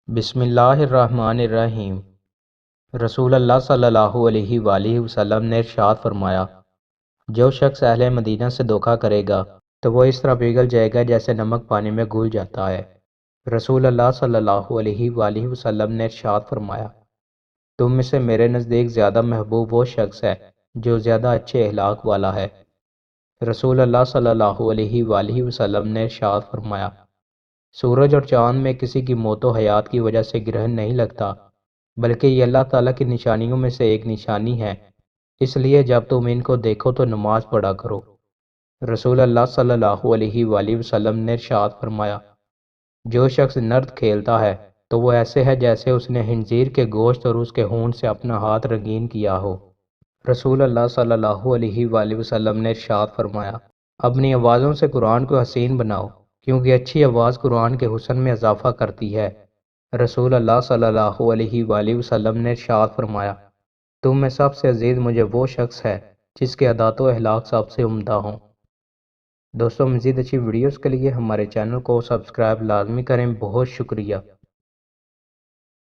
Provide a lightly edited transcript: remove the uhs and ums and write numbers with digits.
بسم اللہ الرحمن الرحیم۔ رسول اللہ صلی اللہ علیہ وآلہ وسلم نے ارشاد فرمایا، جو شخص اہل مدینہ سے دھوکہ کرے گا تو وہ اس طرح پگھل جائے گا جیسے نمک پانی میں گھل جاتا ہے۔ رسول اللہ صلی اللہ علیہ وآلہ وسلم نے ارشاد فرمایا، تم میں سے میرے نزدیک زیادہ محبوب وہ شخص ہے جو زیادہ اچھے اخلاق والا ہے۔ رسول اللہ صلی اللہ علیہ وآلہ وسلم نے ارشاد فرمایا، سورج اور چاند میں کسی کی موت و حیات کی وجہ سے گرہن نہیں لگتا، بلکہ یہ اللہ تعالیٰ کی نشانیوں میں سے ایک نشانی ہے، اس لیے جب تم ان کو دیکھو تو نماز پڑھا کرو۔ رسول اللہ صلی اللہ علیہ وآلہ وسلم نے ارشاد فرمایا، جو شخص نرد کھیلتا ہے تو وہ ایسے ہے جیسے اس نے خنزیر کے گوشت اور اس کے خون سے اپنا ہاتھ رنگین کیا ہو۔ رسول اللہ صلی اللہ علیہ وآلہ وسلم نے ارشاد فرمایا، اپنی آوازوں سے قرآن کو حسین بناؤ، کیونکہ اچھی آواز قرآن کے حسن میں اضافہ کرتی ہے۔ رسول اللہ صلی اللہ علیہ وآلہ وسلم نے ارشاد فرمایا، تم میں سب سے عزیز مجھے وہ شخص ہے جس کے عادات و اخلاق سب سے عمدہ ہوں۔ دوستوں، مزید اچھی ویڈیوز کے لیے ہمارے چینل کو سبسکرائب لازمی کریں۔ بہت شکریہ۔